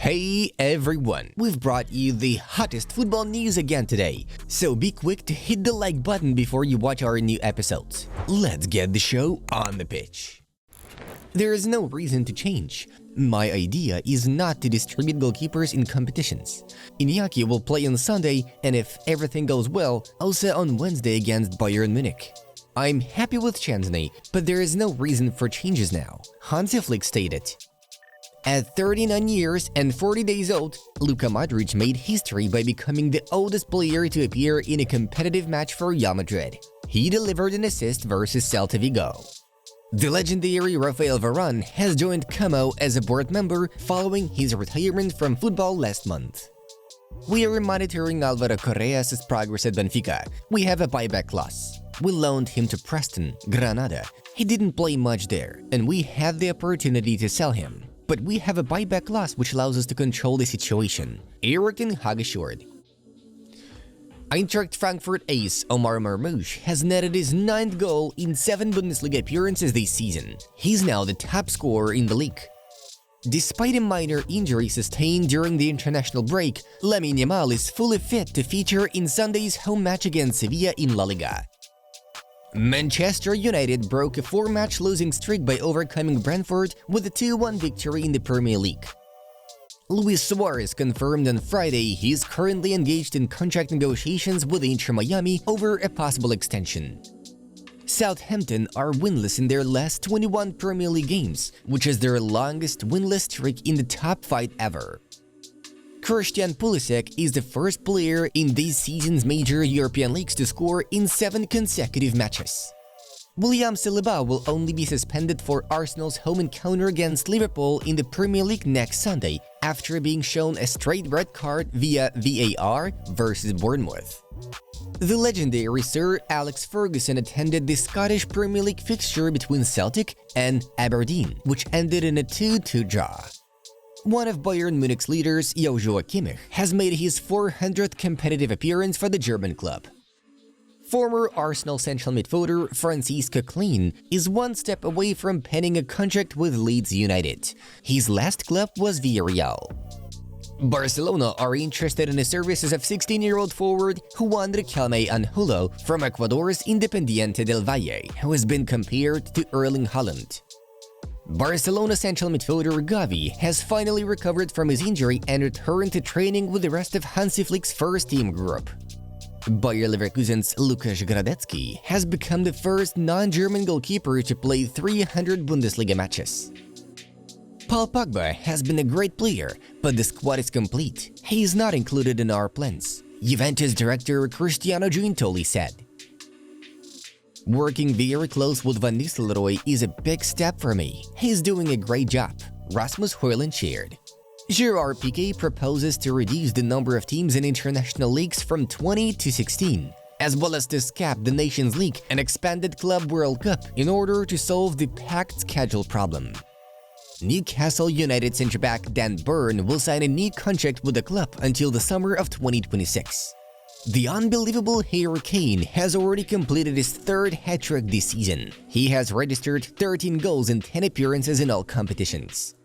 Hey everyone, we've brought you the hottest football news again today, so be quick to hit the like button before you watch our new episodes. Let's get the show on the pitch. There is no reason to change. My idea is not to distribute goalkeepers in competitions. Iñaki will play on Sunday, and if everything goes well, also on Wednesday against Bayern Munich. I'm happy with Szczęsny, but there is no reason for changes now, Hansi Flick stated. At 39 years and 40 days old, Luka Modric made history by becoming the oldest player to appear in a competitive match for Real Madrid. He delivered an assist versus Celta Vigo. The legendary Rafael Varane has joined Como as a board member following his retirement from football last month. We are monitoring Álvaro Correa's progress at Benfica. We have a buyback clause. We loaned him to Preston, Granada. He didn't play much there, and we had the opportunity to sell him. But we have a buyback clause which allows us to control the situation, Erik ten Hag assured. Eintracht Frankfurt ace Omar Marmoush has netted his 9th goal in 7 Bundesliga appearances this season. He's now the top scorer in the league. Despite a minor injury sustained during the international break, Lamine Yamal is fully fit to feature in Sunday's home match against Sevilla in La Liga. Manchester United broke a 4-match losing streak by overcoming Brentford with a 2-1 victory in the Premier League. Luis Suarez confirmed on Friday he is currently engaged in contract negotiations with Inter Miami over a possible extension. Southampton are winless in their last 21 Premier League games, which is their longest winless streak in the top 5 ever. Christian Pulisic is the first player in this season's major European leagues to score in 7 consecutive matches. William Saliba will only be suspended for Arsenal's home encounter against Liverpool in the Premier League next Sunday after being shown a straight red card via VAR versus Bournemouth. The legendary Sir Alex Ferguson attended the Scottish Premier League fixture between Celtic and Aberdeen, which ended in a 2-2 draw. One of Bayern Munich's leaders, Joshua Kimmich, has made his 400th competitive appearance for the German club. Former Arsenal central midfielder Francis Coquelin is one step away from penning a contract with Leeds United. His last club was Villarreal. Barcelona are interested in the services of 16-year-old forward Juan Riquelme Angulo from Ecuador's Independiente del Valle, who has been compared to Erling Haaland. Barcelona central midfielder Gavi has finally recovered from his injury and returned to training with the rest of Hansi Flick's first-team group. Bayer Leverkusen's Lukas Gradecki has become the first non-German goalkeeper to play 300 Bundesliga matches. Paul Pogba has been a great player, but the squad is complete. He is not included in our plans, Juventus director Cristiano Giuntoli said. Working very close with Van Nistelrooy is a big step for me. He's doing a great job, Rasmus Højlund shared. Gerard Piqué proposes to reduce the number of teams in international leagues from 20 to 16, as well as to scrap the Nations League and expanded Club World Cup in order to solve the packed schedule problem. Newcastle United centre-back Dan Burn will sign a new contract with the club until the summer of 2026. The unbelievable Harry Kane has already completed his 3rd hat-trick this season. He has registered 13 goals in 10 appearances in all competitions.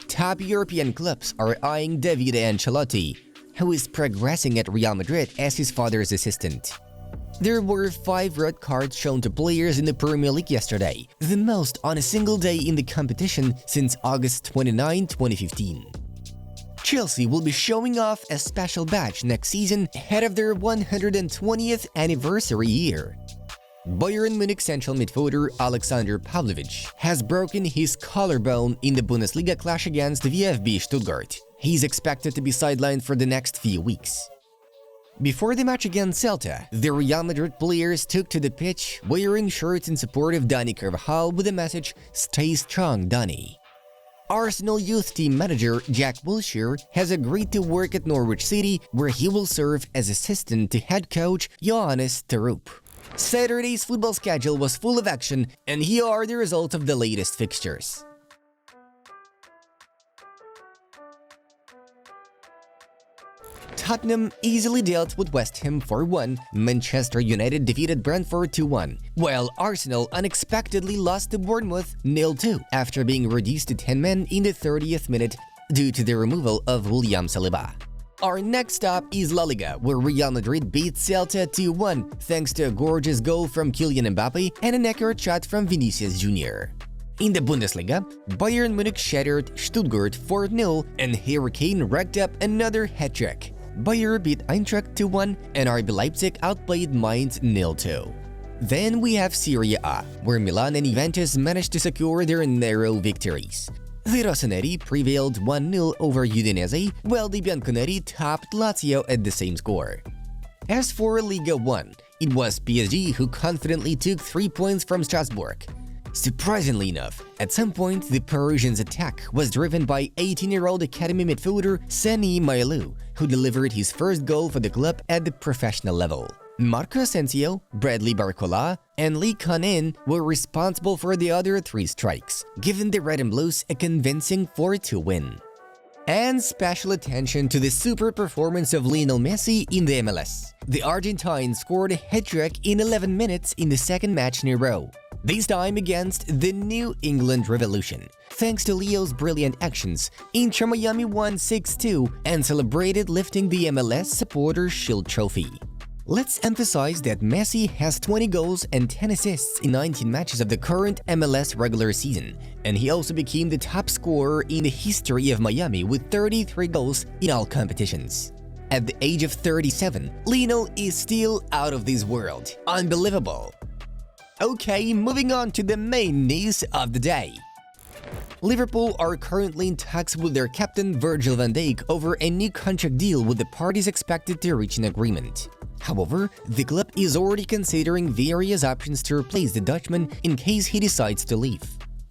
Top European clubs are eyeing Davide Ancelotti, who is progressing at Real Madrid as his father's assistant. There were 5 red cards shown to players in the Premier League yesterday, the most on a single day in the competition since August 29, 2015. Chelsea will be showing off a special badge next season ahead of their 120th anniversary year. Bayern Munich central midfielder Alexander Pavlovich has broken his collarbone in the Bundesliga clash against VfB Stuttgart. He's expected to be sidelined for the next few weeks. Before the match against Celta, the Real Madrid players took to the pitch wearing shirts in support of Dani Carvajal with the message, "Stay strong, Dani." Arsenal youth team manager Jack Wilshere has agreed to work at Norwich City, where he will serve as assistant to head coach Johannes Terup. Saturday's football schedule was full of action, and here are the results of the latest fixtures. Tottenham easily dealt with West Ham 4-1, Manchester United defeated Brentford 2-1, while Arsenal unexpectedly lost to Bournemouth 0-2 after being reduced to 10 men in the 30th minute due to the removal of William Saliba. Our next stop is La Liga, where Real Madrid beat Celta 2-1 thanks to a gorgeous goal from Kylian Mbappe and an accurate shot from Vinicius Jr. In the Bundesliga, Bayern Munich shattered Stuttgart 4-0 and Harry Kane racked up another hat-trick. Bayern beat Eintracht 2-1 and RB Leipzig outplayed Mainz 0-2. Then we have Serie A, where Milan and Juventus managed to secure their narrow victories. The Rossoneri prevailed 1-0 over Udinese, while the Bianconeri topped Lazio at the same score. As for Liga 1, it was PSG who confidently took 3 points from Strasbourg. Surprisingly enough, at some point the Parisians' attack was driven by 18-year-old academy midfielder Sani Mailou, who delivered his first goal for the club at the professional level. Marco Asensio, Bradley Barcola, and Lee Kun-in were responsible for the other 3 strikes, giving the Red and Blues a convincing 4-2 win. And special attention to the super performance of Lionel Messi in the MLS. The Argentine scored a hat-trick in 11 minutes in the second match in a row, this time against the New England Revolution. Thanks to Leo's brilliant actions, Inter Miami won 6-2 and celebrated lifting the MLS Supporters' Shield trophy. Let's emphasize that Messi has 20 goals and 10 assists in 19 matches of the current MLS regular season, and he also became the top scorer in the history of Miami with 33 goals in all competitions. At the age of 37, Lionel is still out of this world. Unbelievable! Okay, moving on to the main news of the day. Liverpool are currently in talks with their captain Virgil van Dijk over a new contract deal, with the parties expected to reach an agreement. However, the club is already considering various options to replace the Dutchman in case he decides to leave.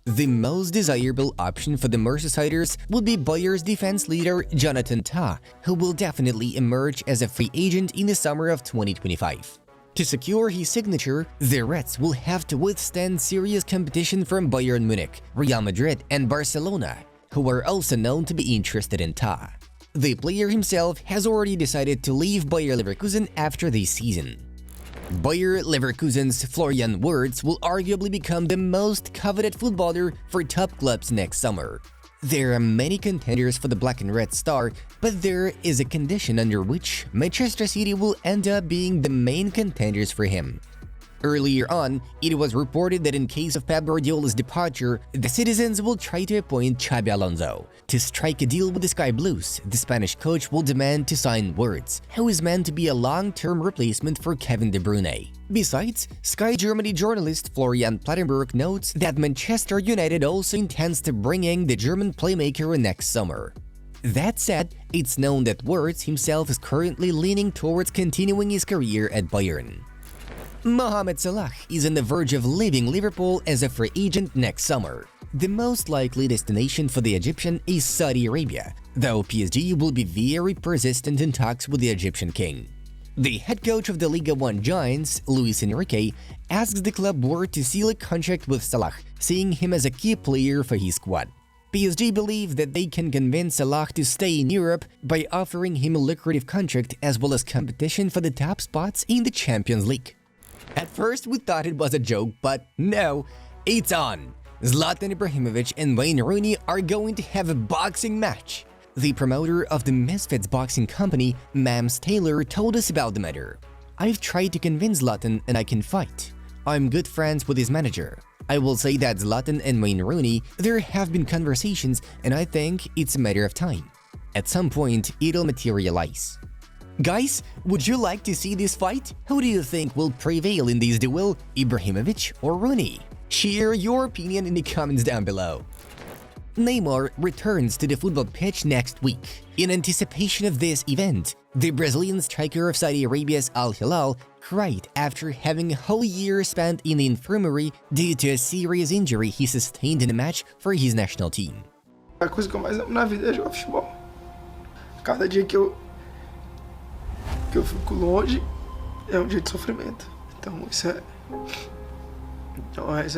The most desirable option for the Merseysiders would be Bayern's defense leader Jonathan Tah, who will definitely emerge as a free agent in the summer of 2025. To secure his signature, the Reds will have to withstand serious competition from Bayern Munich, Real Madrid, and Barcelona, who are also known to be interested in Tah. The player himself has already decided to leave Bayer Leverkusen after this season. Bayer Leverkusen's Florian Wirtz will arguably become the most coveted footballer for top clubs next summer. There are many contenders for the black and red star, but there is a condition under which Manchester City will end up being the main contenders for him. Earlier on, it was reported that in case of Pep Guardiola's departure, the citizens will try to appoint Xabi Alonso. To strike a deal with the Sky Blues, the Spanish coach will demand to sign Wirtz, who is meant to be a long-term replacement for Kevin De Bruyne. Besides, Sky Germany journalist Florian Plettenberg notes that Manchester United also intends to bring in the German playmaker next summer. That said, it's known that Wirtz himself is currently leaning towards continuing his career at Bayern. Mohamed Salah is on the verge of leaving Liverpool as a free agent next summer. The most likely destination for the Egyptian is Saudi Arabia, though PSG will be very persistent in talks with the Egyptian king. The head coach of the Liga 1 Giants, Luis Enrique, asks the club board to seal a contract with Salah, seeing him as a key player for his squad. PSG believe that they can convince Salah to stay in Europe by offering him a lucrative contract as well as competition for the top spots in the Champions League. At first, we thought it was a joke, but no, it's on! Zlatan Ibrahimovic and Wayne Rooney are going to have a boxing match. The promoter of the Misfits boxing company, Mams Taylor, told us about the matter. I've tried to convince Zlatan and I can fight. I'm good friends with his manager. I will say that Zlatan and Wayne Rooney, there have been conversations and I think it's a matter of time. At some point, it'll materialize. Guys, would you like to see this fight? Who do you think will prevail in this duel, Ibrahimovic or Rooney? Share your opinion in the comments down below. Neymar returns to the football pitch next week. In anticipation of this event, the Brazilian striker of Saudi Arabia's Al Hilal cried after having a whole year spent in the infirmary due to a serious injury he sustained in a match for his national team. A coisa que eu mais amo na vida é jogar futebol. Cada dia que eu fico longe é dia de sofrimento. Então isso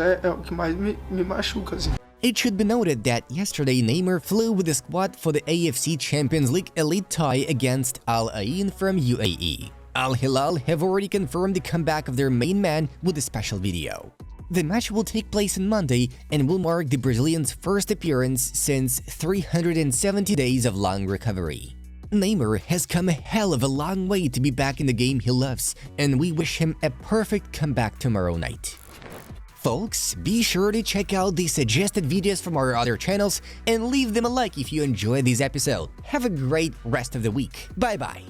é o que mais me machuca assim. It should be noted that yesterday Neymar flew with the squad for the AFC Champions League elite tie against Al Ain from UAE. Al Hilal have already confirmed the comeback of their main man with a special video. The match will take place on Monday and will mark the Brazilian's first appearance since 370 days of long recovery. Neymar has come a hell of a long way to be back in the game he loves, and we wish him a perfect comeback tomorrow night. Folks, be sure to check out the suggested videos from our other channels and leave them a like if you enjoyed this episode. Have a great rest of the week. Bye bye!